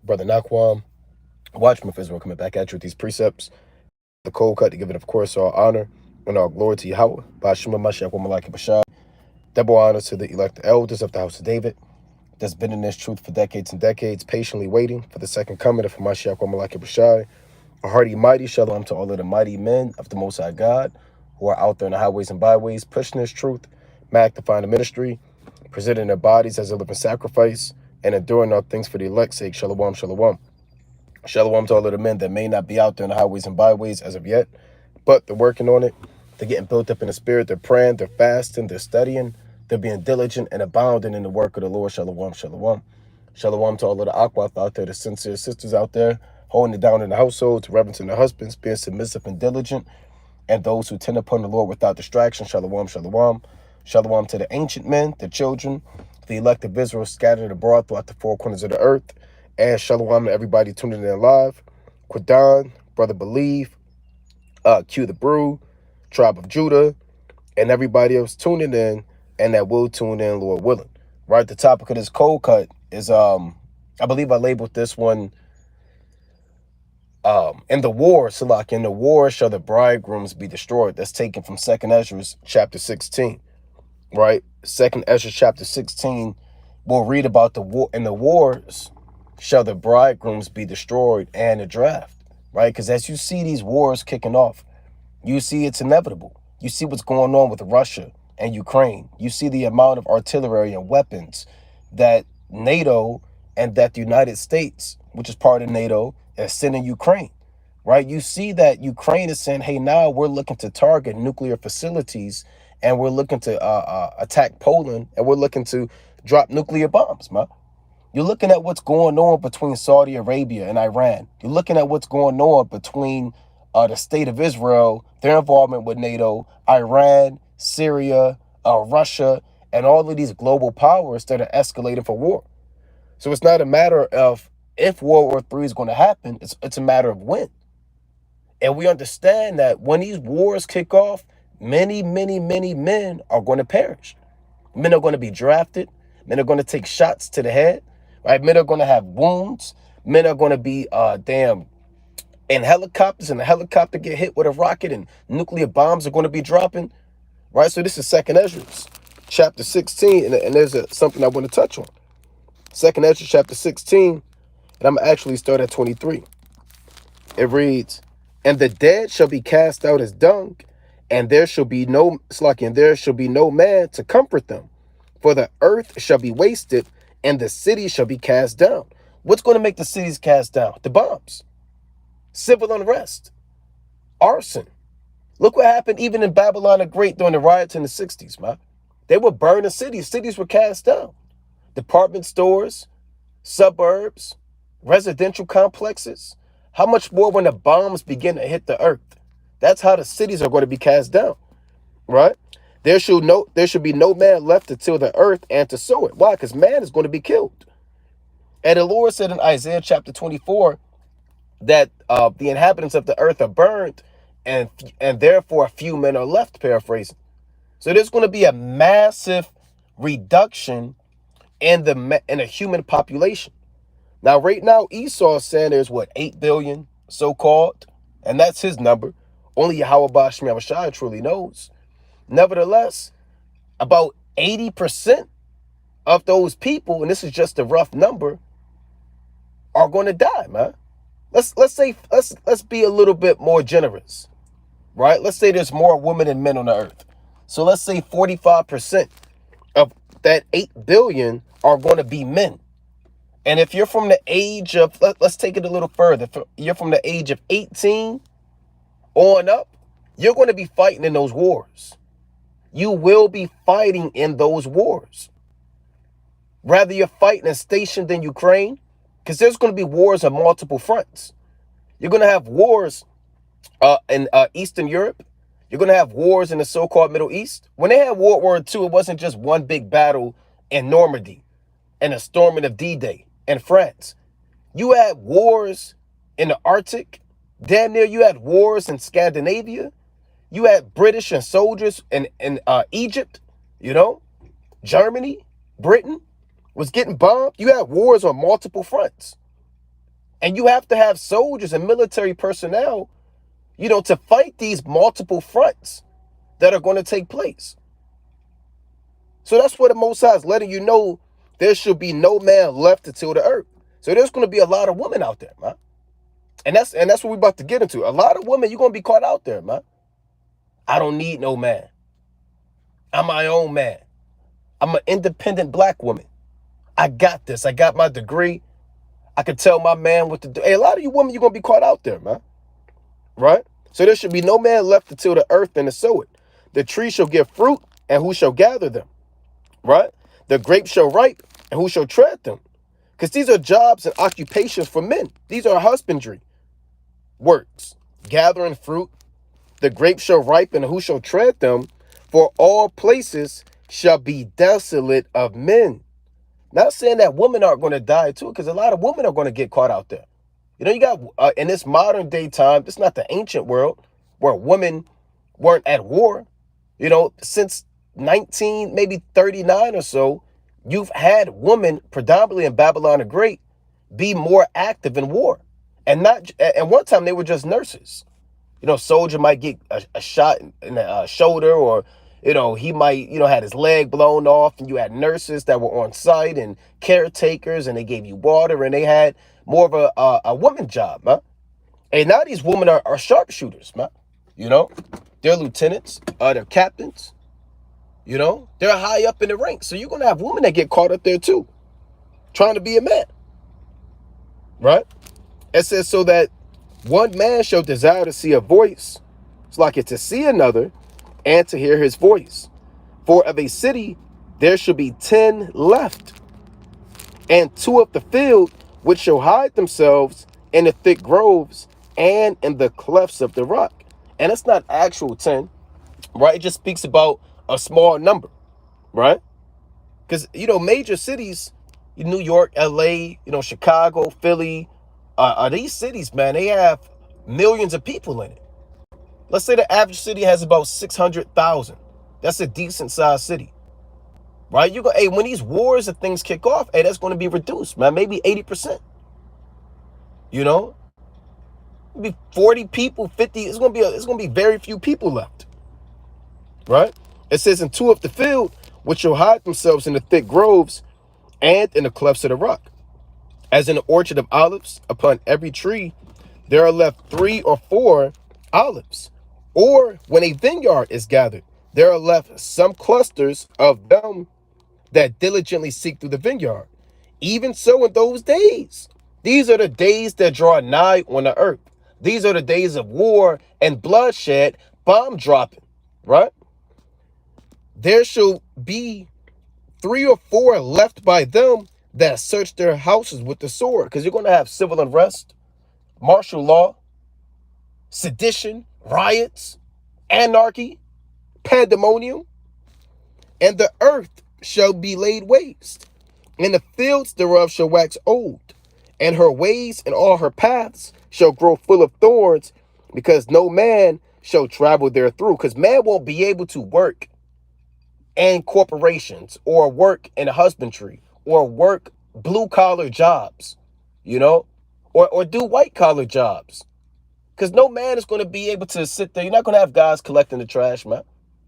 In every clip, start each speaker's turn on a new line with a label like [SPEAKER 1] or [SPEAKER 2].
[SPEAKER 1] Brother Naquam, Watchman of Israel, coming back at you with these precepts. The cold cut to give it, of course, all honor and all glory to Yahweh. Bashima Mashiach Malaki Bashar. Double honor to the elected elders of the house of David that's been in this truth for decades and decades, patiently waiting for the second coming of Mashiach Malaki Bashar. A hearty, mighty shalom to all of the mighty men of the Most High God who are out there in the highways and byways, pushing this truth, magnifying the ministry, presenting their bodies as a living sacrifice, and enduring all things for the elect's sake. Shalom, shalom. Shalom to all of the men that may not be out there in the highways and byways as of yet, but they're working on it. They're getting built up in the spirit. They're praying, they're fasting, they're studying, they're being diligent and abounding in the work of the Lord. Shalom, shalom. Shalom to all of the Aquath out there, the sincere sisters out there, holding it down in the household, to reverencing their husbands, being submissive and diligent, and those who tend upon the Lord without distraction. Shalom, shalom. Shalom to the ancient men, the children, the elect of Israel scattered abroad throughout the four corners of the earth. And shalom to everybody tuning in live. Quadan, Brother Believe, Q the Brew, Tribe of Judah, and everybody else tuning in and that will tune in, Lord willing. Right, the topic of this cold cut is, I believe I labeled this one, in the war, Salak, in the war shall the bridegrooms be destroyed. That's taken from 2nd Ezra chapter 16, right? 2nd Ezra chapter 16, we'll read about the war. In the wars shall the bridegrooms be destroyed, and the draft, right? Because as you see these wars kicking off, you see it's inevitable. You see what's going on with Russia and Ukraine. You see the amount of artillery and weapons that NATO and that the United States, which is part of NATO, is sending Ukraine, right? You see that Ukraine is saying, hey, now we're looking to target nuclear facilities, and we're looking to attack Poland, and we're looking to drop nuclear bombs, man. You're looking at what's going on between Saudi Arabia and Iran. You're looking at what's going on between the state of Israel, their involvement with NATO, Iran, Syria, Russia, and all of these global powers that are escalating for war. So it's not a matter of if World War III is going to happen. It's a matter of when. And we understand that when these wars kick off, many, many, many men are going to perish. Men are going to be drafted. Men are going to take shots to the head. Right? Men are going to have wounds. Men are going to be in helicopters, and the helicopter get hit with a rocket, and nuclear bombs are going to be dropping. Right? So this is 2nd Ezra chapter 16, and there's something I want to touch on. 2nd Ezra chapter 16, and I'm going to actually start at 23. It reads, and the dead shall be cast out as dung, and there shall be no man to comfort them. For the earth shall be wasted, and the city shall be cast down. What's going to make the cities cast down? The bombs, civil unrest, arson. Look what happened even in Babylon the Great during the riots in the 60s, man. They were burning cities. Cities were cast down. Department stores, suburbs, residential complexes. How much more when the bombs begin to hit the earth? That's how the cities are going to be cast down, right? There should be no man left to till the earth and to sow it. Why? Because man is going to be killed. And the Lord said in Isaiah chapter 24 that the inhabitants of the earth are burned, and therefore a few men are left, paraphrasing. So there's going to be a massive reduction in the human population. Now, right now, Esau is saying there's 8 billion so-called, and that's his number. Only Yahweh Bashmi Abishai truly knows. Nevertheless, about 80% of those people, and this is just a rough number, are going to die, man. Let's be a little bit more generous, right? Let's say there's more women than men on the earth. So let's say 45% of that 8 billion are going to be men. And if you're from the age of, let's take it a little further. If you're from the age of 18 on up, you're going to be fighting in those wars. You will be fighting in those wars. Rather you're fighting and stationed in Ukraine, because there's going to be wars on multiple fronts. You're going to have wars in Eastern Europe. You're going to have wars in the so-called Middle East. When they had World War II, it wasn't just one big battle in Normandy and a storming of D-Day in France. You had wars in the Arctic. Damn near you had wars in Scandinavia. You had British and soldiers in Egypt, Germany, Britain was getting bombed. You had wars on multiple fronts. And you have to have soldiers and military personnel, to fight these multiple fronts that are going to take place. So that's what the Most High is letting you know. There should be no man left until the earth. So there's going to be a lot of women out there, man. And that's what we're about to get into. A lot of women, you're going to be caught out there, man. I don't need no man. I'm my own man. I'm an independent black woman. I got this. I got my degree. I can tell my man what to do. Hey, a lot of you women, you're going to be caught out there, man. Right? So there should be no man left until the earth and to sow it. The tree shall give fruit, and who shall gather them? Right? The grapes shall ripe, and who shall tread them? Because these are jobs and occupations for men. These are husbandry works. Gathering fruit, the grapes shall ripen, and who shall tread them? For all places shall be desolate of men. Not saying that women aren't going to die too, because a lot of women are going to get caught out there. You got in this modern day time, it's not the ancient world where women weren't at war. Since 1939 or so, you've had women, predominantly in Babylon the Great, be more active in war. And one time they were just nurses. Soldier might get a shot in the shoulder, or he might had his leg blown off, and you had nurses that were on site and caretakers, and they gave you water, and they had more of a woman job, man. And now these women are sharpshooters, man. They're lieutenants, they're captains. They're high up in the ranks. So you're gonna have women that get caught up there too, trying to be a man. Right? It says, so that one man shall desire to see a voice. It's like it to see another and to hear his voice. For of a city there shall be 10 left, and 2 of the field, which shall hide themselves in the thick groves and in the clefts of the rock. And it's not actual 10, right? It just speaks about a small number, right? Because, major cities, New York, LA, Chicago, Philly, these cities, man, they have millions of people in it. Let's say the average city has about 600,000. That's a decent sized city, right? When these wars and things kick off, that's going to be reduced, man, maybe 80%. Maybe 40 people, 50. It's going to be very few people left, right? It says, in 2 of the field, which shall hide themselves in the thick groves and in the clefts of the rock. As in the orchard of olives, upon every tree there are left 3 or 4 olives. Or when a vineyard is gathered, there are left some clusters of them that diligently seek through the vineyard. Even so in those days. These are the days that draw nigh on the earth. These are the days of war and bloodshed, bomb dropping, right? There shall be 3 or 4 left by them that search their houses with the sword. Because you're going to have civil unrest, martial law, sedition, riots, anarchy, pandemonium. And the earth shall be laid waste, and the fields thereof shall wax old, and her ways and all her paths shall grow full of thorns, because no man shall travel there through. Because man won't be able to work in corporations, or work in husbandry, or work blue collar jobs, or do white collar jobs. Because no man is going to be able to sit there. You're not going to have guys collecting the trash, man.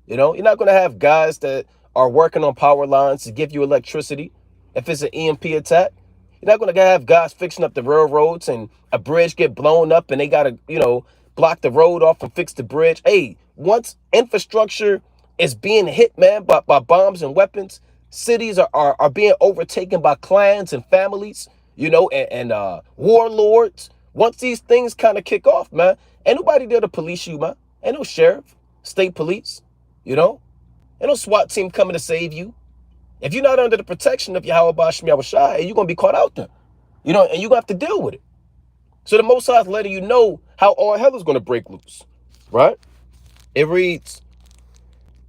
[SPEAKER 1] You're not going to have guys that are working on power lines to give you electricity if it's an EMP attack. You're not going to have guys fixing up the railroads and a bridge get blown up and they got to, block the road off and fix the bridge. Hey, once infrastructure is being hit, man, by bombs and weapons, cities are being overtaken by clans and families, and warlords. Once these things kind of kick off, man, ain't nobody there to police you, man. Ain't no sheriff, state police, ain't no SWAT team coming to save you. If you're not under the protection of Yahweh Bashmi Awashai, you're going to be caught out there, and you're going to have to deal with it. So the Most High is letting you know how all hell is going to break loose, right? It reads,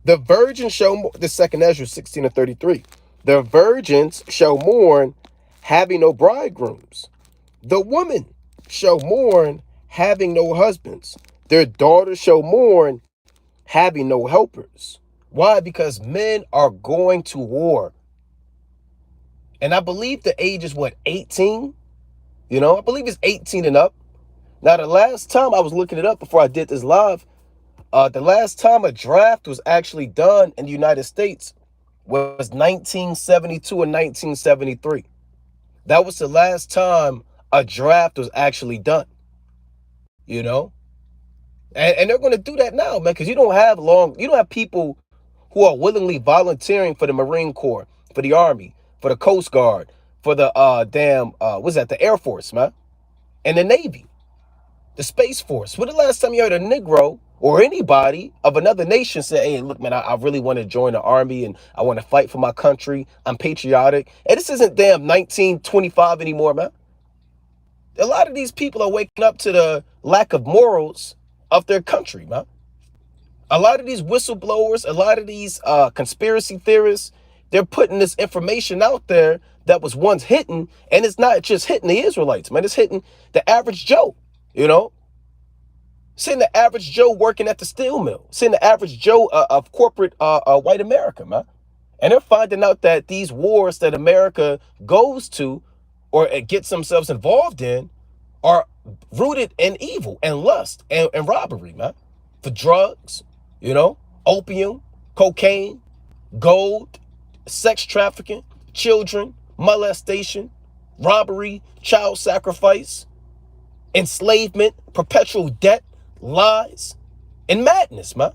[SPEAKER 1] the virgin shall, the second Ezra 16:33, the virgins shall mourn, having no bridegrooms. The woman shall mourn, having no husbands. Their daughters shall mourn, having no helpers. Why? Because men are going to war. And I believe the age is 18? You know, I believe it's 18 and up. Now, the last time I was looking it up before I did this live, the last time a draft was actually done in the United States was 1972 and 1973. That was the last time a draft was actually done, you know? And they're going to do that now, man, because you don't have people who are willingly volunteering for the Marine Corps, for the Army, for the Coast Guard, for the the Air Force, man, and the Navy, the Space Force. When the last time you heard a Negro or anybody of another nation say, hey, look, man, I really want to join the Army and I want to fight for my country. I'm patriotic. And this isn't damn 1925 anymore, man. A lot of these people are waking up to the lack of morals of their country, man. A lot of these whistleblowers, a lot of these conspiracy theorists, they're putting this information out there that was once hidden, and it's not just hitting the Israelites, man. It's hitting the average Joe, you know? Seeing the average Joe working at the steel mill, seeing the average Joe of corporate white America, man. And they're finding out that these wars that America goes to or it gets themselves involved in are rooted in evil and lust and robbery, man. For drugs, you know, opium, cocaine, gold, sex trafficking, children, molestation, robbery, child sacrifice, enslavement, perpetual debt, lies, and madness, man.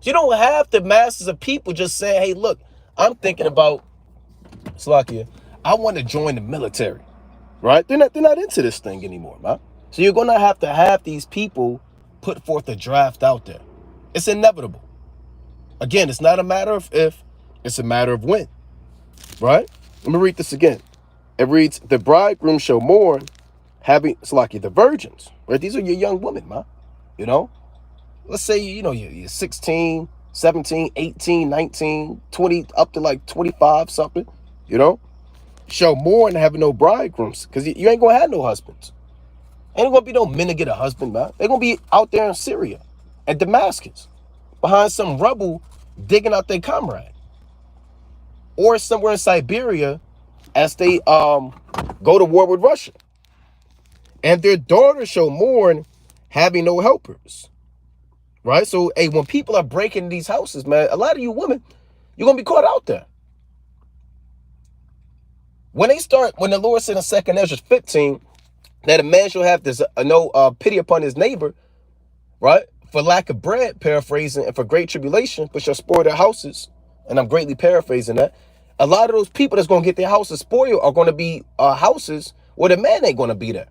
[SPEAKER 1] You don't have the masses of people just saying, hey, look, I'm thinking about, Slakia, I want to join the military, right? They're not into this thing anymore, man. So you're going to have these people put forth a draft out there. It's inevitable. Again, it's not a matter of if, it's a matter of when, right? Let me read this again. It reads, the bridegroom shall mourn, having, Slakia, the virgins, right? These are your young women, man. You know, let's say, you know, you're 16, 17, 18, 19, 20, up to like 25 something, you know, shall mourn having no bridegrooms, because you ain't going to have no husbands. Ain't going to be no men to get a husband, man. They're going to be out there in Syria and Damascus behind some rubble digging out their comrade, or somewhere in Siberia as they go to war with Russia. And their daughters shall mourn having no helpers. Right? So, hey, when people are breaking these houses, man, a lot of you women, you're going to be caught out there. When the Lord said in 2 Ezra 15, that a man shall have this no pity upon his neighbor, right? For lack of bread, paraphrasing, and for great tribulation, but shall spoil their houses. And I'm greatly paraphrasing that. A lot of those people that's going to get their houses spoiled are going to be houses where the man ain't going to be there.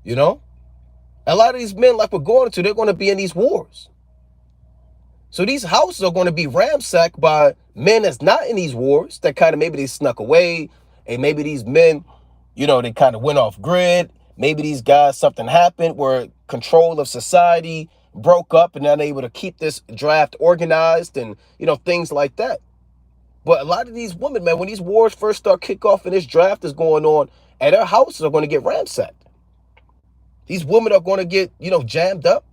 [SPEAKER 1] You know? A lot of these men, like we're going to, they're going to be in these wars. So these houses are going to be ransacked by men that's not in these wars, that kind of maybe they snuck away, and maybe these men, you know, they kind of went off grid. Maybe these guys, something happened where control of society broke up and they're not able to keep this draft organized and, you know, things like that. But a lot of these women, man, when these wars first start kick off and this draft is going on, and their houses are going to get ransacked. These women are going to get, you know, jammed up,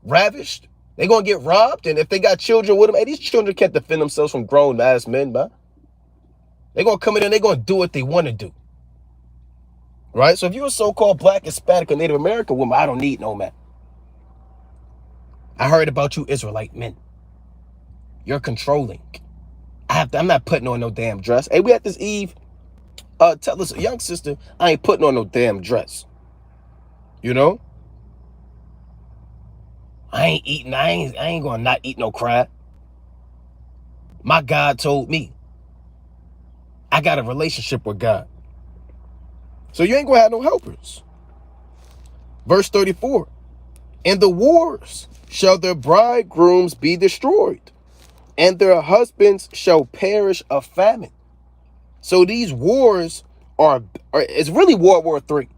[SPEAKER 1] ravished. They're going to get robbed. And if they got children with them, hey, these children can't defend themselves from grown-ass men, man. They're going to come in and they're going to do what they want to do. Right? So if you're a so-called Black, Hispanic, or Native American woman, I don't need no man. I heard about you Israelite men. You're controlling. I'm not putting on no damn dress. Hey, we had this Eve. Tell us, young sister, I ain't putting on no damn dress. You know? I ain't gonna not eat no crab. My God told me. I got a relationship with God. So you ain't gonna have no helpers. Verse 34. In the wars shall their bridegrooms be destroyed, and their husbands shall perish of famine. So these wars it's really World War III.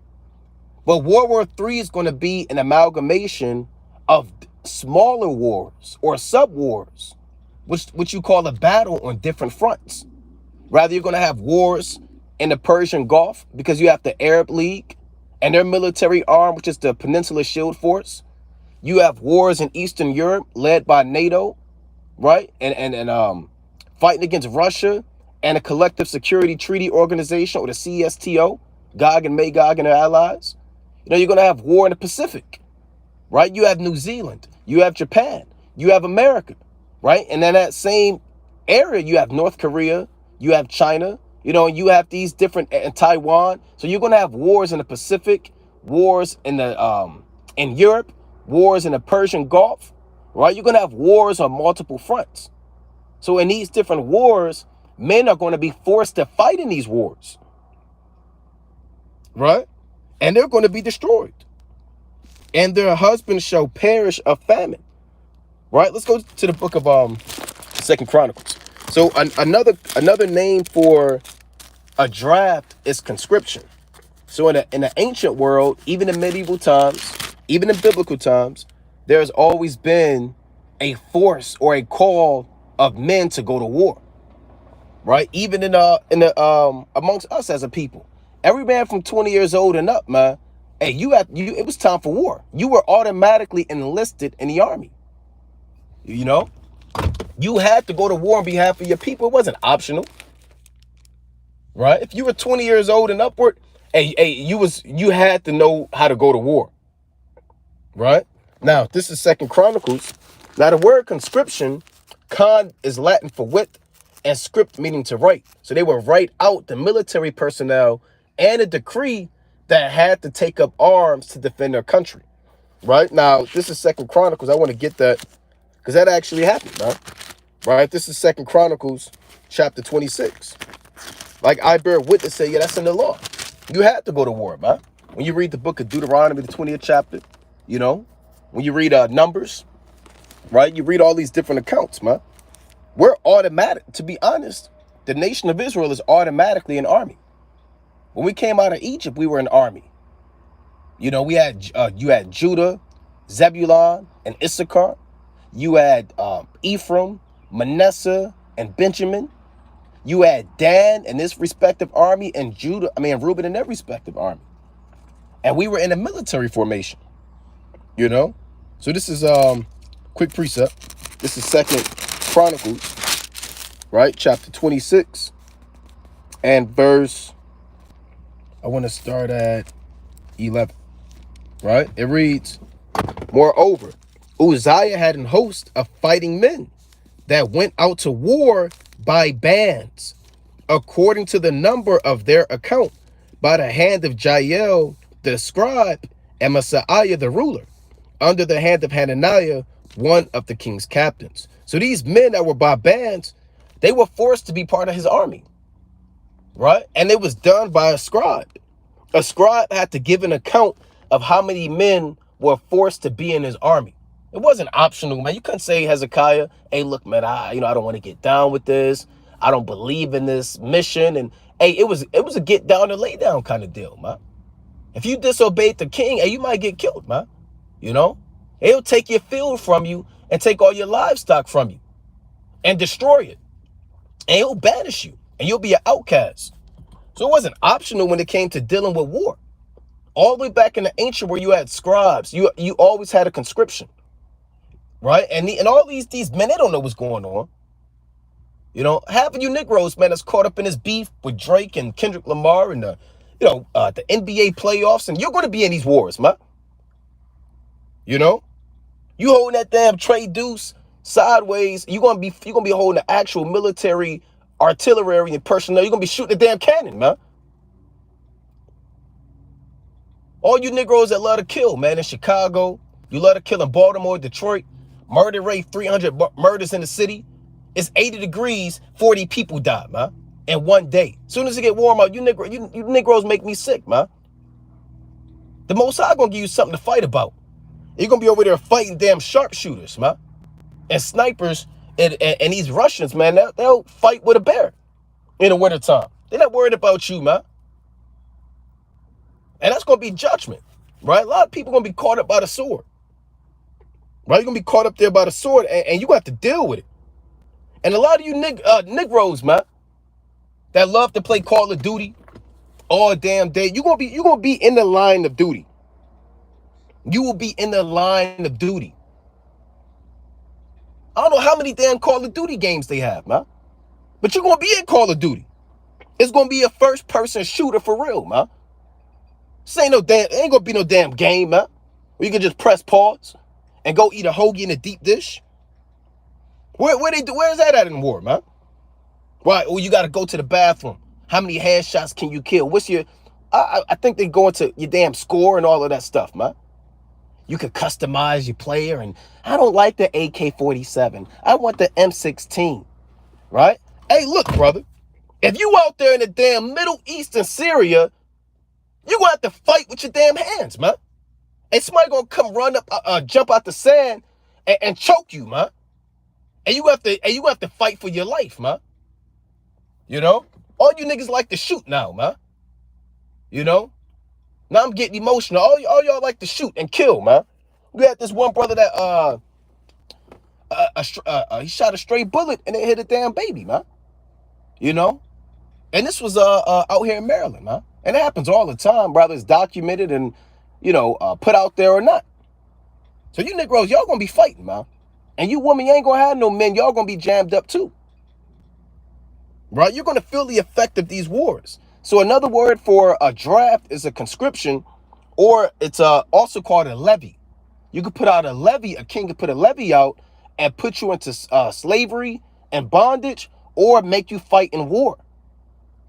[SPEAKER 1] But World War III is going to be an amalgamation of smaller wars or sub-wars, which you call a battle on different fronts. Rather, you're going to have wars in the Persian Gulf because you have the Arab League and their military arm, which is the Peninsula Shield Force. You have wars in Eastern Europe led by NATO, right? And fighting against Russia and a collective security treaty organization, or the CSTO, Gog and Magog and their allies. You're going to have war in the Pacific, right? You have New Zealand, you have Japan, you have America, right? And then that same area, you have North Korea, you have China, and you have these different, and Taiwan. So you're going to have wars in the Pacific, wars in the in Europe, wars in the Persian Gulf, right? You're going to have wars on multiple fronts. So in these different wars, men are going to be forced to fight in these wars, right? And they're going to be destroyed. And their husbands shall perish of famine, right? Let's go to the book of Second Chronicles. So another name for a draft is conscription. So in the ancient world, even in medieval times, even in biblical times, there's always been a force or a call of men to go to war, right? Even in the amongst us as a people, every man from 20 years old and up, man, hey, it was time for war. You were automatically enlisted in the army. You had to go to war on behalf of your people. It wasn't optional, right? If you were 20 years old and upward, you had to know how to go to war, right? Now, this is Second Chronicles. Now, the word conscription, con is Latin for wit, and script meaning to write. So they would write out the military personnel and a decree that had to take up arms to defend their country, right? Now, this is Second Chronicles. I want to get that because that actually happened, right? This is Second Chronicles chapter 26. Like I bear witness, say, yeah, that's in the law. You had to go to war, man. When you read the book of Deuteronomy, the 20th chapter, when you read Numbers, right? You read all these different accounts, man. We're automatic, to be honest, the nation of Israel is automatically an army. When we came out of Egypt, we were an army. You had Judah, Zebulun, and Issachar. You had Ephraim, Manasseh, and Benjamin. You had Dan and this respective army, and Reuben and their respective army. And we were in a military formation, So this is quick precept. This is Second Chronicles, right? Chapter 26 and verse, I want to start at 11, right? It reads, moreover, Uzziah had an host of fighting men that went out to war by bands, according to the number of their account, by the hand of Jael the scribe and Messiah the ruler, under the hand of Hananiah, one of the king's captains. So these men that were by bands, they were forced to be part of his army, right? And it was done by a scribe. A scribe had to give an account of how many men were forced to be in his army. It wasn't optional, man. You couldn't say, Hezekiah, hey, look, man, I don't want to get down with this. I don't believe in this mission. And hey, it was a get down and lay down kind of deal, man. If you disobeyed the king, hey, you might get killed, man. He'll take your field from you and take all your livestock from you and destroy it. And he'll banish you and you'll be an outcast. So it wasn't optional when it came to dealing with war. All the way back in the ancient where you had scribes, you always had a conscription, right? And all these men, they don't know what's going on. Half of you Negroes, man, that's caught up in this beef with Drake and Kendrick Lamar and the NBA playoffs, and you're going to be in these wars, man. You holding that damn trade deuce sideways, you're gonna be holding the actual military artillery and personnel. You're gonna be shooting the damn cannon, man. All you Negroes that love to kill, man, in Chicago, you love to kill in Baltimore, Detroit, murder rate 300 murders in the city. It's 80 degrees, 40 people die, man, in one day. As soon as it get warm out, you Negroes make me sick, man. The Most High gonna give you something to fight about. You're going to be over there fighting damn sharpshooters, man. And snipers and these Russians, man, they'll fight with a bear in the wintertime. They're not worried about you, man. And that's going to be judgment, right? A lot of people going to be caught up by the sword, right? You're going to be caught up there by the sword, and you have to deal with it. And a lot of you Negroes, man, that love to play Call of Duty all damn day, you're going to be in the line of duty. You will be in the line of duty. I don't know how many damn Call of Duty games they have, man. But you're going to be in Call of Duty. It's going to be a first-person shooter for real, man. This ain't going to be no damn game, man. Where you can just press pause and go eat a hoagie in a deep dish. Where is that at in war, man? Right, well, you got to go to the bathroom. How many headshots can you kill? What's your... I think they go into your damn score and all of that stuff, man. You could customize your player, and I don't like the AK-47. I want the M16, right? Hey, look, brother. If you out there in the damn Middle East and Syria, you gonna have to fight with your damn hands, man. And somebody gonna come run up, jump out the sand and choke you, man. And you have to fight for your life, man. You know? All you niggas like to shoot now, man. You know? Now I'm getting emotional. All y'all like to shoot and kill, man. We had this one brother that he shot a stray bullet and it hit a damn baby, man. You know? And this was out here in Maryland, man. And it happens all the time, brother. It's documented and, you know, put out there or not. So you Negroes, y'all gonna be fighting, man. And you women, you ain't gonna have no men. Y'all gonna be jammed up too. Right? You're gonna feel the effect of these wars. So another word for a draft is a conscription, or it's also called a levy. You could put out a levy. A king could put a levy out and put you into slavery and bondage, or make you fight in war.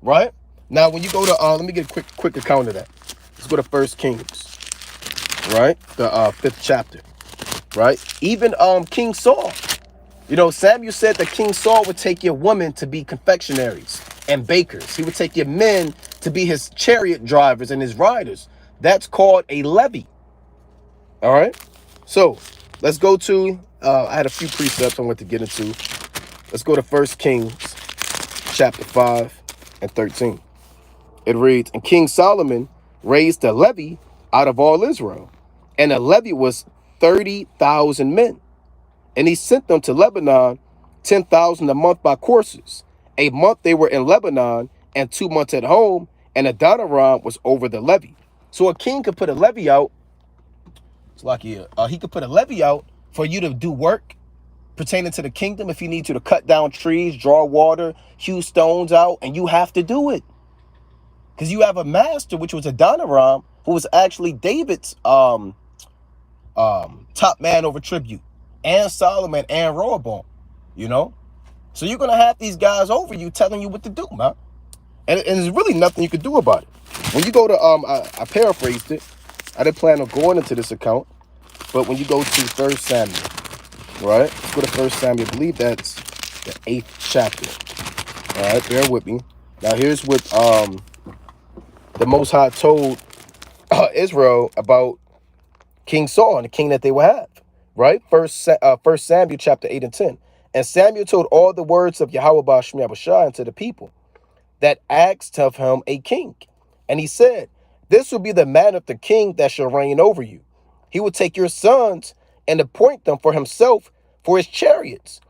[SPEAKER 1] Right? Now, when you go to, let me get a quick account of that. Let's go to 1 Kings, right? The 5th chapter, right? Even King Saul, you know, Samuel said that King Saul would take your women to be confectionaries and bakers. He would take your men to be his chariot drivers and his riders. That's called a levy. All right? So, let's go to, I had a few precepts I want to get into. Let's go to 1 Kings chapter 5 and 13. It reads, and King Solomon raised a levy out of all Israel, and the levy was 30,000 men. And he sent them to Lebanon, 10,000 a month by courses. A month they were in Lebanon, and 2 months at home, and Adoniram was over the levy. So a king could put a levy out. It's like he could put a levy out for you to do work pertaining to the kingdom. If he needs you to cut down trees, draw water, hew stones out, and you have to do it. Because you have a master, which was Adoniram, who was actually David's top man over tribute, and Solomon and Rehoboam, you know? So you're going to have these guys over you telling you what to do, man. And there's really nothing you can do about it. When you go to, I paraphrased it. I didn't plan on going into this account. But when you go to 1 Samuel, right? Let's go to 1 Samuel. I believe that's the 8th chapter. All right, bear with me. Now here's what the Most High told Israel about King Saul and the king that they would have, right? First Samuel chapter 8 and 10. And Samuel told all the words of Yahweh Ba'Shem Yahushua unto the people that asked of him a king. And he said, this will be the man of the king that shall reign over you. He will take your sons and appoint them for himself for his chariots,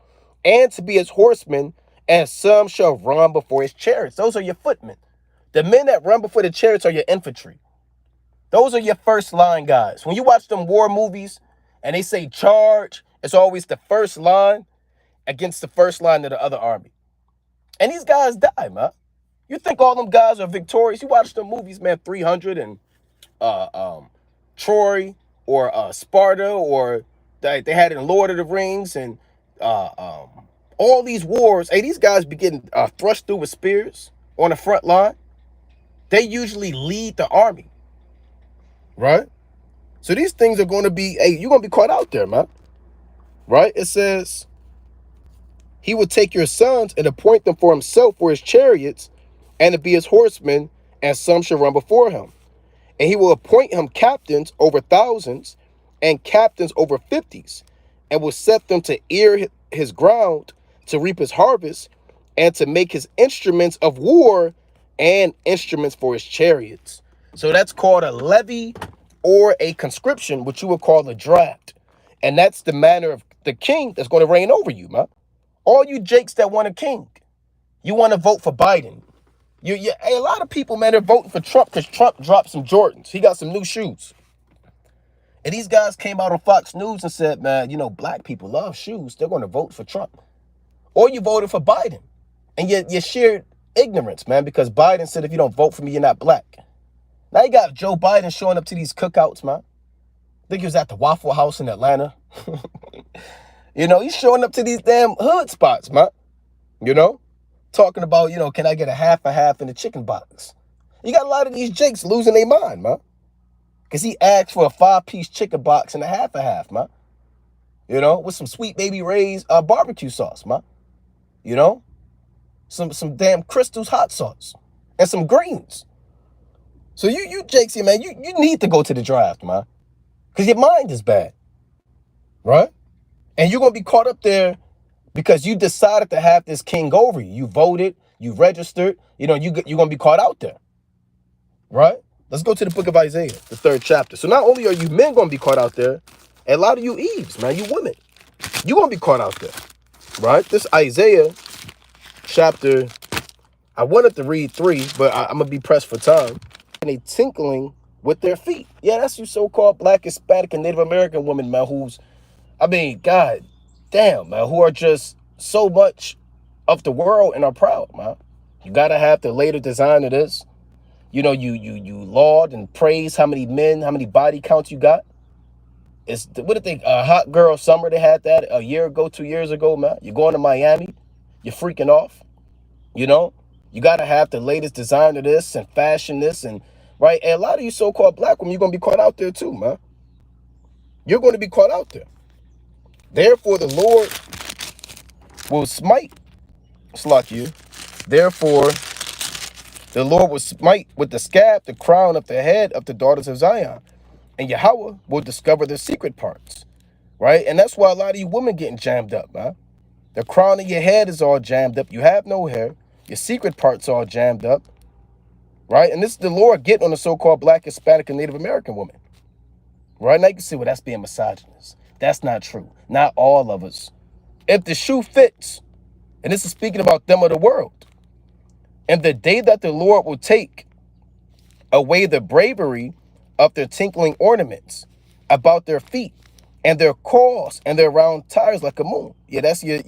[SPEAKER 1] and to be his horsemen, and some shall run before his chariots. Those are your footmen. The men that run before the chariots are your infantry. Those are your first line guys. When you watch them war movies and they say charge, it's always the first line against the first line of the other army. And these guys die, man. You think all them guys are victorious? You watch them movies, man, 300 and Troy or Sparta, or they had it in Lord of the Rings, and all these wars. Hey, these guys be getting thrust through with spears on the front line. They usually lead the army, right? So these things are going to be, hey, you're going to be caught out there, man, right? It says, he would take your sons and appoint them for himself for his chariots, and to be his horsemen, and some shall run before him. And he will appoint him captains over thousands and captains over 50s, and will set them to ear his ground, to reap his harvest, and to make his instruments of war and instruments for his chariots. So that's called a levy or a conscription, which you would call a draft. And that's the manner of the king that's going to reign over you, man. All you jakes that want a king, you want to vote for Biden. Hey, a lot of people, man, they're voting for Trump because Trump dropped some Jordans. He got some new shoes. And these guys came out on Fox News and said, man, you know, black people love shoes. They're going to vote for Trump. Or you voted for Biden. And your sheer ignorance, man, because Biden said if you don't vote for me, you're not black. Now you got Joe Biden showing up to these cookouts, man. I think he was at the Waffle House in Atlanta. You know, he's showing up to these damn hood spots, man. You know, talking about, can I get a half in the chicken box? You got a lot of these jakes losing their mind, man. Because he asked for a 5-piece chicken box and a half, man. You know, with some Sweet Baby Ray's barbecue sauce, man. You know, some damn Crystal's hot sauce and some greens. So you jakes here, man, you need to go to the draft, man. Because your mind is bad, right? And you're going to be caught up there because you decided to have this king over you. You voted, you registered, you're going to be caught out there, right? Let's go to the book of Isaiah, the 3rd chapter. So not only are you men going to be caught out there, a lot of you Eves, man, you women, you're going to be caught out there, right? This Isaiah chapter, I wanted to read 3, but I'm going to be pressed for time. And they tinkling with their feet. Yeah, that's you so-called Black, Hispanic, and Native American women, man, God damn, man, who are just so much of the world and are proud, man. You got to have the later design of this. You laud and praise how many men, how many body counts you got. What did they, Hot Girl Summer, they had that a year ago, 2 years ago, man. You're going to Miami, you're freaking off, you got to have the latest design of this and fashion this and, right? And a lot of you so-called black women, you're going to be caught out there too, man. You're going to be caught out there. Therefore, the Lord will smite, Therefore, the Lord will smite with the scab the crown of the head of the daughters of Zion. And Yahweh will discover the secret parts, right? And that's why a lot of you women getting jammed up, man. The crown of your head is all jammed up. You have no hair. Your secret parts all jammed up, right? And this is the Lord getting on the so-called Black, Hispanic, and Native American woman, right? Now you can see, well, that's being misogynist. That's not true. Not all of us. If the shoe fits, and this is speaking about them of the world, and the day that the Lord will take away the bravery of their tinkling ornaments about their feet, and their claws and their round tires like a moon. Yeah, that's your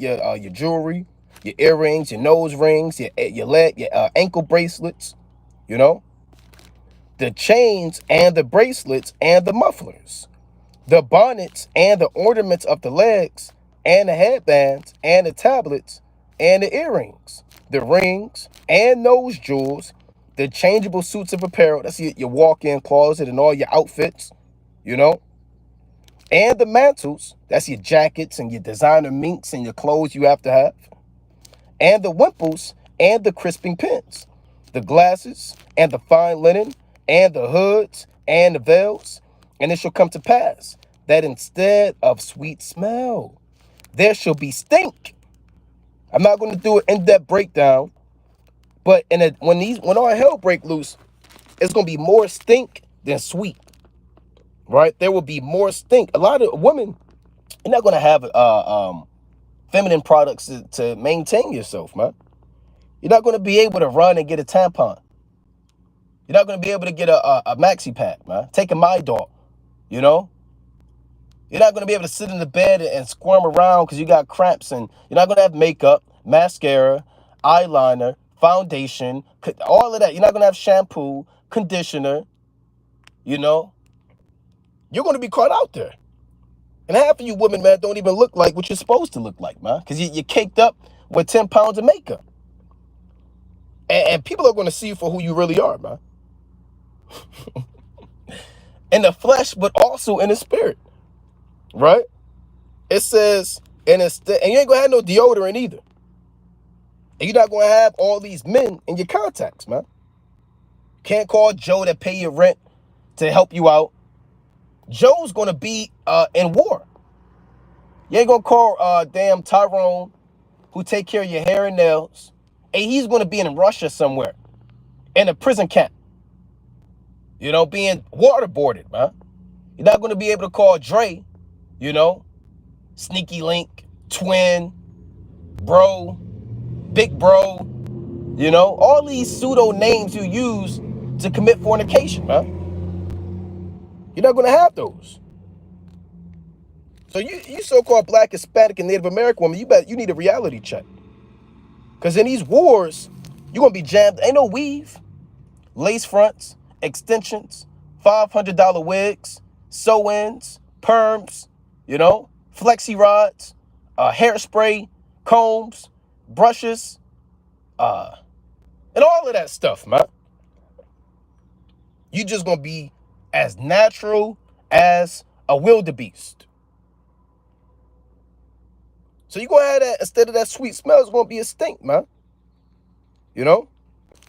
[SPEAKER 1] jewelry, your earrings, your nose rings, your leg, your ankle bracelets, the chains and the bracelets and the mufflers, the bonnets and the ornaments of the legs, and the headbands and the tablets and the earrings, the rings and nose jewels, the changeable suits of apparel. That's your walk-in closet and all your outfits, and the mantles. That's your jackets and your designer minks and your clothes you have to have, and the wimples and the crisping pins, the glasses and the fine linen and the hoods and the veils. And it shall come to pass that instead of sweet smell, there shall be stink. I'm not going to do an in-depth breakdown, but when all hell break loose, it's going to be more stink than sweet, right? There will be more stink. A lot of women, you're not going to have feminine products to maintain yourself, man. You're not going to be able to run and get a tampon. You're not going to be able to get a maxi pad, man. Take a My Dog, You're not going to be able to sit in the bed and squirm around because you got cramps, and you're not going to have makeup, mascara, eyeliner, foundation, all of that. You're not going to have shampoo, conditioner, You're going to be caught out there. And half of you women, man, don't even look like what you're supposed to look like, man, because you're caked up with 10 pounds of makeup. And people are going to see you for who you really are, man. In the flesh, but also in the spirit, right? It says, and you ain't going to have no deodorant either. And you're not going to have all these men in your contacts, man. Can't call Joe to pay your rent to help you out. Joe's going to be in war. You ain't going to call damn Tyrone, who take care of your hair and nails. And he's going to be in Russia somewhere, in a prison camp, being waterboarded, man. You're not going to be able to call Dre, Sneaky Link, Twin, Bro, Big Bro, all these pseudo names you use to commit fornication, man. You're not going to have those. So you so-called Black, Hispanic, and Native American woman, you need a reality check. Because in these wars, you're going to be jammed. Ain't no weave, lace fronts, extensions, $500 wigs, sew-ins, perms, you know, flexi rods, hairspray, combs, brushes, and all of that stuff, man. You just going to be as natural as a wildebeest. So you're going to have that, instead of that sweet smell, it's going to be a stink, man. You know?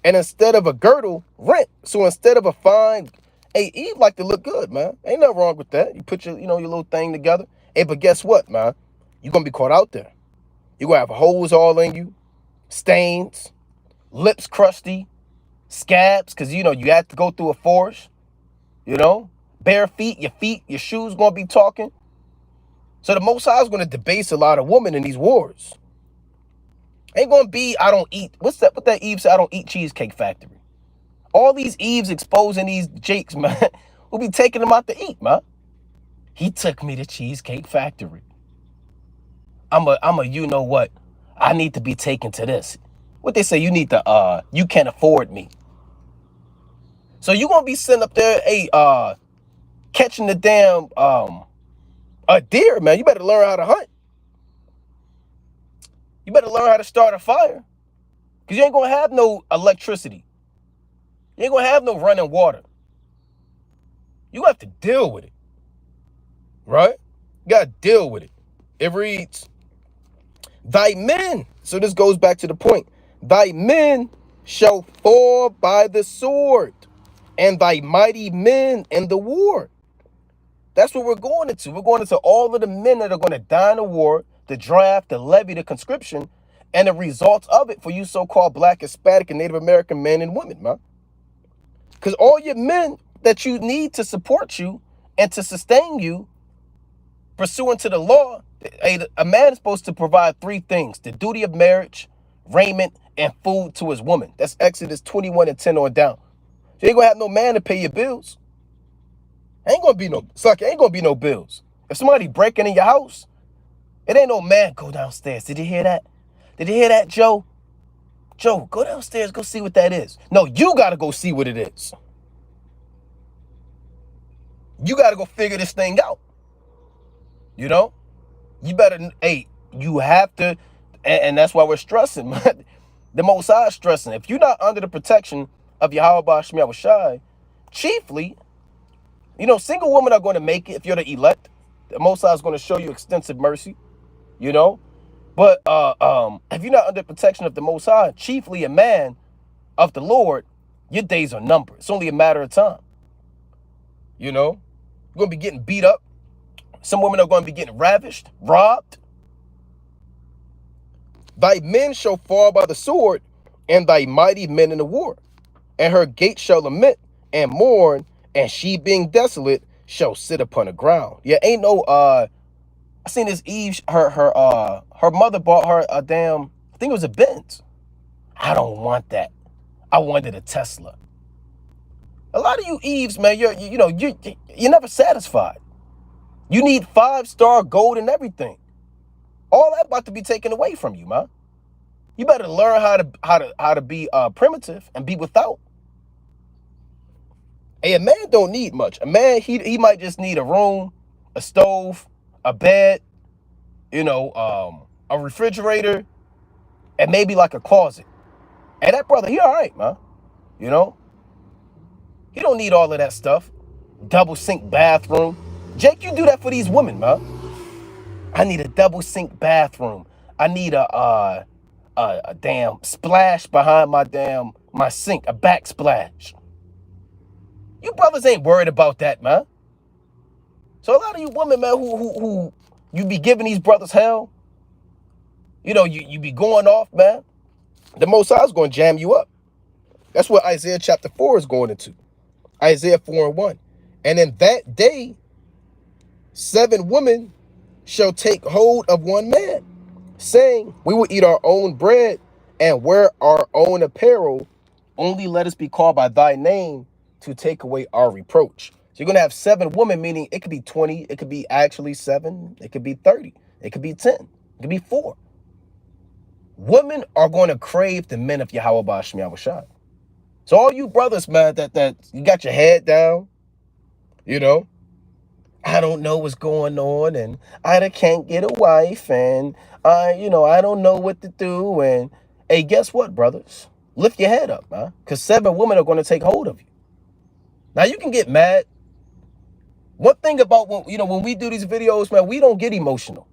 [SPEAKER 1] And instead of a girdle, rent. So instead of a fine, hey, Eve like to look good, man. Ain't nothing wrong with that. You put your, your little thing together. Hey, but guess what, man? You're going to be caught out there. You're going to have holes all in you, stains, lips crusty, scabs, because, you have to go through a forest, bare feet, your shoes going to be talking. So the Most High is going to debase a lot of women in these wars. Ain't going to be, I don't eat, what that Eve said, I don't eat Cheesecake Factory. All these Eves exposing these Jakes, man, we'll be taking them out to eat, man. He took me to Cheesecake Factory. I'm a, you know what? I need to be taken to this. What they say, you need to, you can't afford me. So you going to be sitting up there, catching the damn, a deer, man. You better learn how to hunt. You better learn how to start a fire. Because you ain't going to have no electricity. You ain't going to have no running water. You have to deal with it. Right? You got to deal with it. It reads, thy men, so this goes back to the point, thy men shall fall by the sword, and thy mighty men in the war. That's what we're going into. We're going into all of the men that are going to die in the war, the draft, the levy, the conscription, and the results of it for you so-called Black, Hispanic, and Native American men and women, man. Because all your men that you need to support you and to sustain you, pursuant to the law, a man is supposed to provide three things: the duty of marriage, raiment, and food to his woman. That's Exodus 21:10 on down. So you ain't going to have no man to pay your bills. Ain't gonna be no bills. If somebody breaking in your house, it ain't no man go downstairs. Did you hear that? Did you hear that, Joe? Joe, go downstairs, go see what that is. No, you gotta go see what it is. You gotta go figure this thing out. You better, you have to, and that's why we're stressing. The Most High is stressing. If you're not under the protection of Yahweh Shemiah Shai, chiefly, single women are going to make it if you're the elect. The Most High is going to show you extensive mercy, But if you're not under protection of the Most High, chiefly a man of the Lord, your days are numbered. It's only a matter of time. You're going to be getting beat up. Some women are going to be getting ravished, robbed. Thy men shall fall by the sword, and thy mighty men in the war. And her gates shall lament and mourn, and she being desolate shall sit upon the ground. Yeah, ain't no I seen this Eve, her mother bought her a damn, I think it was a Benz. I don't want that. I wanted a Tesla. A lot of you Eves, man, you're never satisfied. You need 5-star gold and everything. All that about to be taken away from you, man. You better learn how to be primitive and be without. Hey, a man don't need much. A man, he might just need a room, a stove, a bed, a refrigerator, and maybe like a closet. And that brother, he all right, man. He don't need all of that stuff. Double sink bathroom. Jake, you do that for these women, man. I need a double sink bathroom. I need a damn splash behind my sink, a backsplash. You brothers ain't worried about that, man. So a lot of you women, man, who you be giving these brothers hell, you be going off, man. The Most High is going to jam you up. That's what Isaiah chapter 4 is going into. Isaiah 4:1. And in that day, 7 women shall take hold of one man, saying, we will eat our own bread and wear our own apparel. Only let us be called by thy name to take away our reproach. So you're going to have 7 women, meaning it could be 20. It could be actually 7. It could be 30. It could be 10. It could be 4. Women are going to crave the men of Yahweh Ba'ashim Yahushua. So all you brothers, man, that you got your head down, you know, I don't know what's going on, and I can't get a wife, and I don't know what to do. And hey, guess what, brothers? Lift your head up, man, because 7 women are going to take hold of you. Now you can get mad. One thing about when we do these videos, man, we don't get emotional.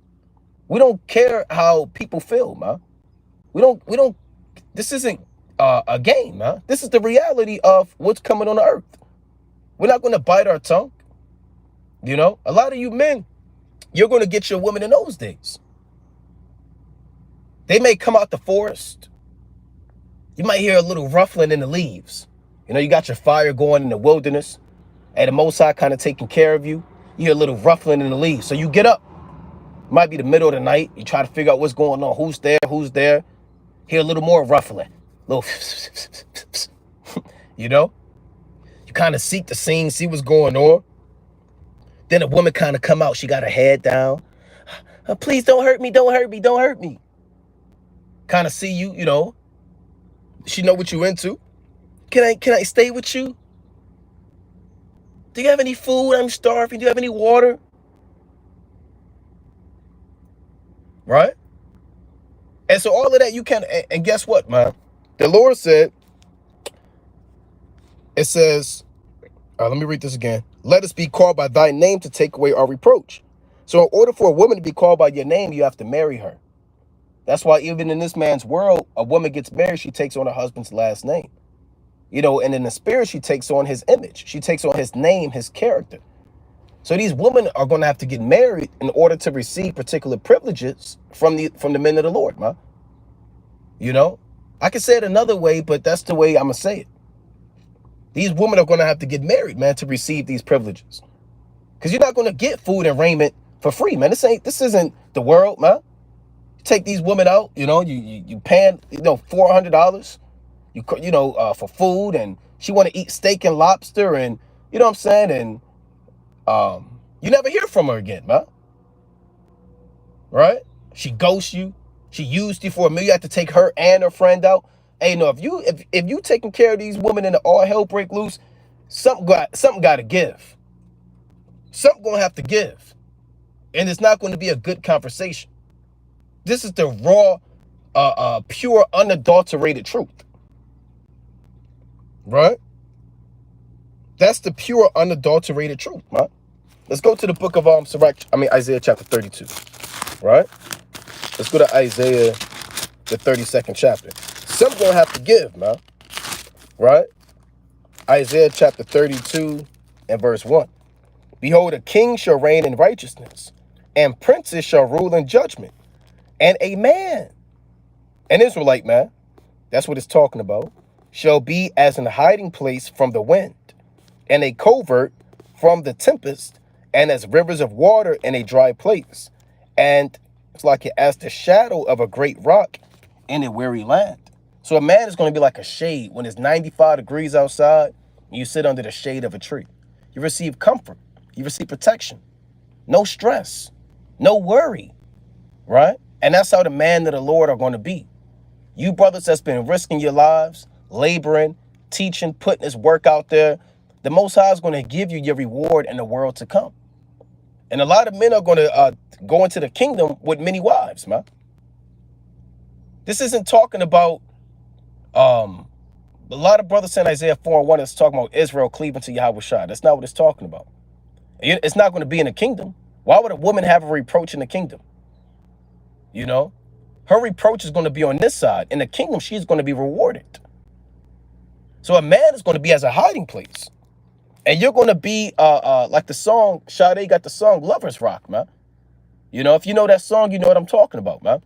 [SPEAKER 1] We don't care how people feel, man. We don't. This isn't a game, man. This is the reality of what's coming on the earth. We're not going to bite our tongue. You know, a lot of you men, you're going to get your woman in those days. They may come out the forest. You might hear a little ruffling in the leaves. You know, you got your fire going in the wilderness, and the Most High kind of taking care of you. You hear a little ruffling in the leaves. So you get up. It might be the middle of the night. You try to figure out what's going on. Who's there? Hear a little more ruffling. Little, you know? You kind of seek the scene, see what's going on. Then a woman kind of come out. She got her head down. Please don't hurt me. Don't hurt me. Don't hurt me. Kind of see you, you know. She know what you into. Can I stay with you? Do you have any food? I'm starving. Do you have any water? Right? And so all of that you can, and guess what, man? The Lord said, it says, let me read this again. Let us be called by thy name to take away our reproach. So in order for a woman to be called by your name, you have to marry her. That's why even in this man's world, a woman gets married, she takes on her husband's last name. You know, and in the spirit, she takes on his image. She takes on his name, his character. So these women are going to have to get married in order to receive particular privileges from the men of the Lord, man. You know, I can say it another way, but that's the way I'm going to say it. These women are going to have to get married, man, to receive these privileges. Because you're not going to get food and raiment for free, man. This isn't the world, man. You take these women out, you know, you paying, $400, for food, and she want to eat steak and lobster, and you know what I'm saying, and you never hear from her again, man. Right? She ghosts you. She used you for a meal. You have to take her and her friend out. Hey, no, if you taking care of these women and all hell break loose, something got to give. Something gonna have to give, and it's not going to be a good conversation. This is the raw, pure, unadulterated truth. Right? That's the pure, unadulterated truth, man. Let's go to the book of Isaiah chapter 32. Right? Let's go to Isaiah, the 32nd chapter. Something gonna have to give, man. Right? Isaiah chapter 32 and verse 1. Behold, a king shall reign in righteousness, and princes shall rule in judgment. And a man, an Israelite man, that's what it's talking about, shall be as an hiding place from the wind, and a covert from the tempest, and as rivers of water in a dry place. And it's like it as the shadow of a great rock in a weary land. So a man is going to be like a shade when it's 95 degrees outside, and you sit under the shade of a tree. You receive comfort. You receive protection. No stress. No worry. Right? And that's how the man of the Lord are going to be. You brothers that's been risking your lives, laboring, teaching, putting his work out there, the Most High is going to give you your reward in the world to come. And a lot of men are going to go into the kingdom with many wives, man. This isn't talking about, a lot of brothers in Isaiah 4:1 is talking about Israel cleaving to Yahweh Shai. That's not what it's talking about. It's not going to be in the kingdom. Why would a woman have a reproach in the kingdom? You know, her reproach is going to be on this side. In the kingdom, she's going to be rewarded. So a man is going to be as a hiding place. And you're going to be like the song, Sade got the song Lover's Rock, man. You know, if you know that song, you know what I'm talking about, man.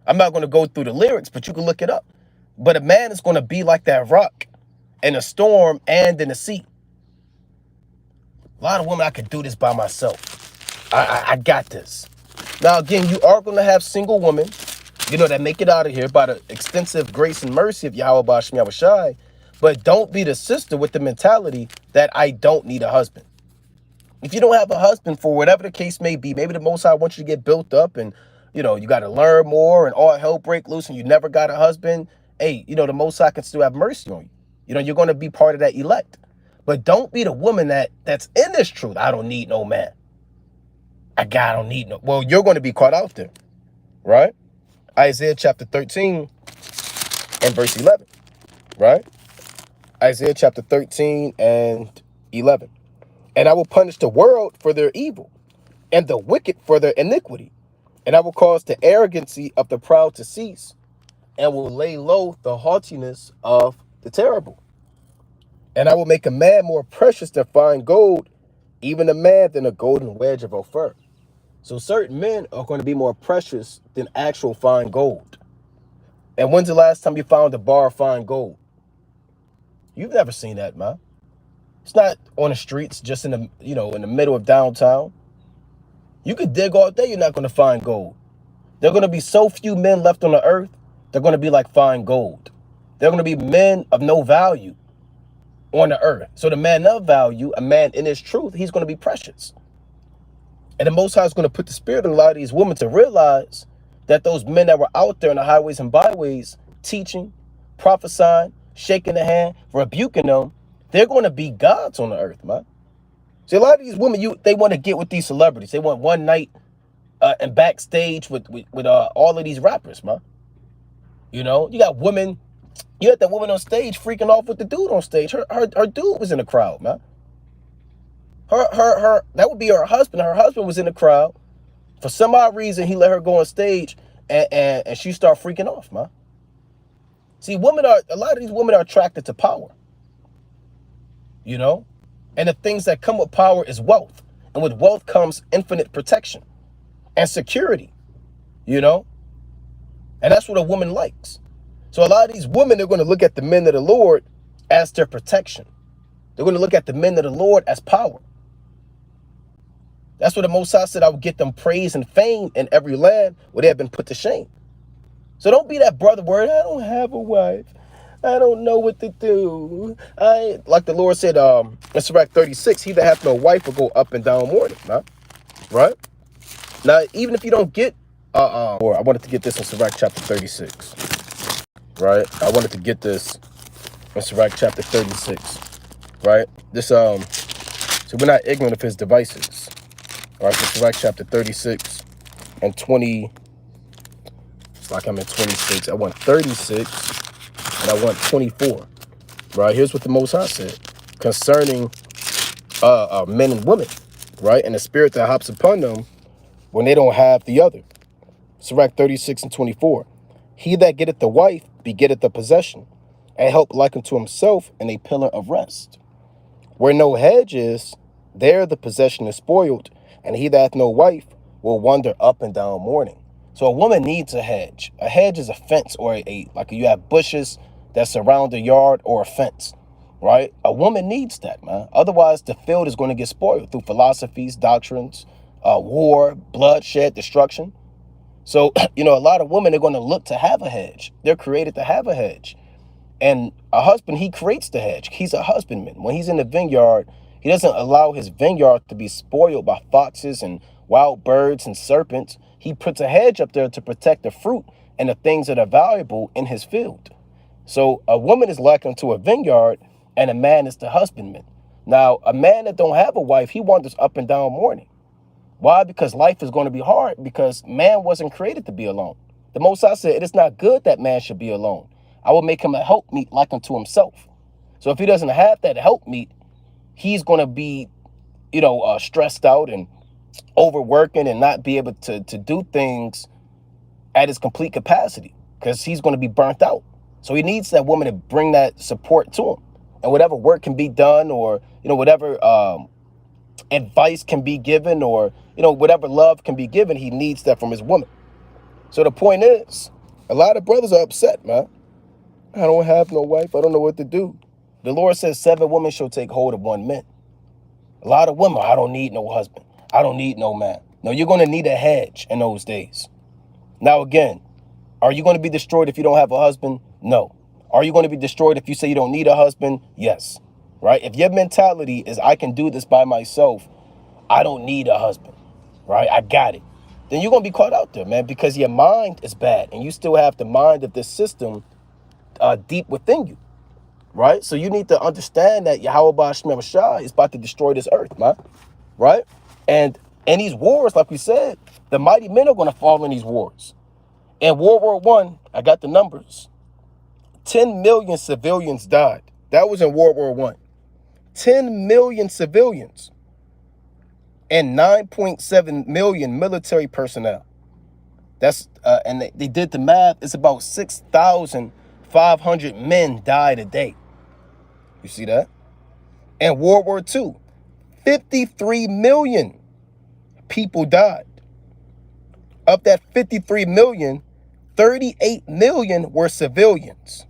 [SPEAKER 1] I'm not going to go through the lyrics, but you can look it up. But a man is going to be like that rock in a storm and in the sea. A lot of women, I could do this by myself. I got this. Now, again, you are going to have single women, that make it out of here by the extensive grace and mercy of Yahweh Ba'ashim Yahushai. But don't be the sister with the mentality that I don't need a husband. If you don't have a husband for whatever the case may be, maybe the Most High wants you to get built up and you got to learn more and all hell break loose and you never got a husband, hey, the Most High can still have mercy on you. You're going to be part of that elect. But don't be the woman that's in this truth. I don't need no man. I don't need no. Well, you're going to be caught out there, right? Isaiah chapter 13 and verse 11, right? Isaiah chapter 13 and 11. And I will punish the world for their evil and the wicked for their iniquity. And I will cause the arrogancy of the proud to cease and will lay low the haughtiness of the terrible. And I will make a man more precious than fine gold, even a man than a golden wedge of Ophir. So certain men are going to be more precious than actual fine gold. And when's the last time you found a bar of fine gold? You've never seen that, man. It's not on the streets, just in the, in the middle of downtown. You could dig all day, you're not going to find gold. There are going to be so few men left on the earth, they're going to be like fine gold. They're going to be men of no value on the earth. So the man of value, a man in his truth, he's going to be precious. And the Most High is going to put the spirit in a lot of these women to realize that those men that were out there in the highways and byways teaching, prophesying, shaking the hand, rebuking them, they're going to be gods on the earth, man. See, a lot of these women, they want to get with these celebrities. They want one night and backstage with all of these rappers, man. You got women. You had that woman on stage freaking off with the dude on stage. Her dude was in the crowd, man. That would be her husband. Her husband was in the crowd. For some odd reason, he let her go on stage and she started freaking off, man. See, a lot of these women are attracted to power. And the things that come with power is wealth. And with wealth comes infinite protection and security, And that's what a woman likes. So a lot of these women, they're going to look at the men of the Lord as their protection. They're going to look at the men of the Lord as power. That's what the Most High said, I would get them praise and fame in every land where they have been put to shame. So don't be that brother word, I don't have a wife. I don't know what to do. Like the Lord said, in Sirach 36, he that hath no wife will go up and down mourning, right? Now, even if you don't get, or I wanted to get this in Sirach chapter 36, right? I wanted to get this in Sirach chapter 36, right? This, so we're not ignorant of his devices. All right, so Sirach chapter 36 and 20, it's like I'm in 26. I want 36 and I want 24, right? Here's what the Most High said concerning men and women, right? And the spirit that hops upon them when they don't have the other. Sirach 36 and 24. He that getteth the wife begetteth the possession, and help like unto himself in a pillar of rest. Where no hedge is, there the possession is spoiled, and he that hath no wife will wander up and down mourning. So a woman needs a hedge. A hedge is a fence or like you have bushes that surround a yard or a fence, right? A woman needs that, man. Otherwise, the field is going to get spoiled through philosophies, doctrines, war, bloodshed, destruction. So, a lot of women are going to look to have a hedge. They're created to have a hedge. And a husband, he creates the hedge. He's a husbandman. When he's in the vineyard, he doesn't allow his vineyard to be spoiled by foxes and wild birds and serpents. He puts a hedge up there to protect the fruit and the things that are valuable in his field. So a woman is likened to a vineyard and a man is the husbandman. Now, a man that don't have a wife, he wanders up and down mourning. Why? Because life is going to be hard, because man wasn't created to be alone. The Most High said, it is not good that man should be alone. I will make him a helpmeet like unto himself. So if he doesn't have that helpmeet, he's going to be, stressed out and overworking and not be able to do things at his complete capacity, because he's going to be burnt out. So he needs that woman to bring that support to him. And whatever work can be done, or, whatever advice can be given, or, whatever love can be given, he needs that from his woman. So the point is, a lot of brothers are upset, man. I don't have no wife. I don't know what to do. The Lord says 7 women shall take hold of one man. A lot of women, I don't need no husband. I don't need no man. No, you're going to need a hedge in those days. Now, again, are you going to be destroyed if you don't have a husband? No. Are you going to be destroyed if you say you don't need a husband? Yes. Right? If your mentality is, I can do this by myself, I don't need a husband. Right? I got it. then you're going to be caught out there, man, because your mind is bad and you still have the mind of this system deep within you, right? So you need to understand that Yahweh Ba'asham Shah is about to destroy this earth, man, right? And in these wars, like we said, the mighty men are going to fall in these wars. In World War I, I got the numbers. 10 million civilians died. That was in World War I. 10 million civilians and 9.7 million military personnel. That's and they did the math. It's about 6,500 men died a day. You see that? In World War II, 53 million people died. Of that 53 million, 38 million were civilians.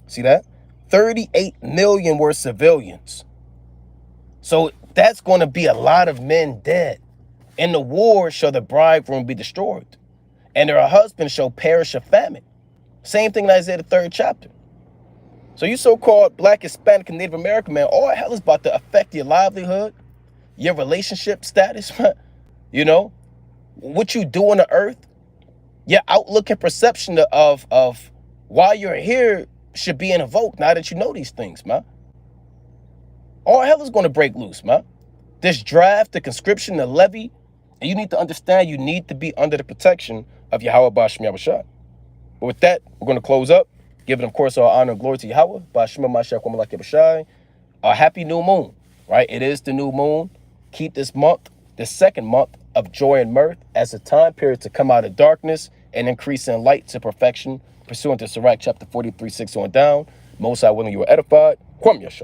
[SPEAKER 1] See that? 38 million were civilians. So that's going to be a lot of men dead. In the war shall the bridegroom be destroyed, and their husbands shall perish of famine. Same thing in Isaiah the 3rd chapter. So you so-called Black, Hispanic, and Native American man, all hell is about to affect your livelihood, your relationship status, you know, what you do on the earth, your outlook and perception of why you're here should be invoked now that you know these things, man. All hell is going to break loose, man. This draft, the conscription, the levy, and you need to understand you need to be under the protection of Yahweh Ba'asham Yahushua. But with that, we're going to close up, giving, of course, our honor and glory to Yahweh Ba'asham Yahushua. A happy new moon, right? It is the new moon. Keep this month, the second month of joy and mirth, as a time period to come out of darkness and increase in light to perfection, pursuant to Sirach chapter 43:6 on down. Most High willing you are edified. Kwam Yasha.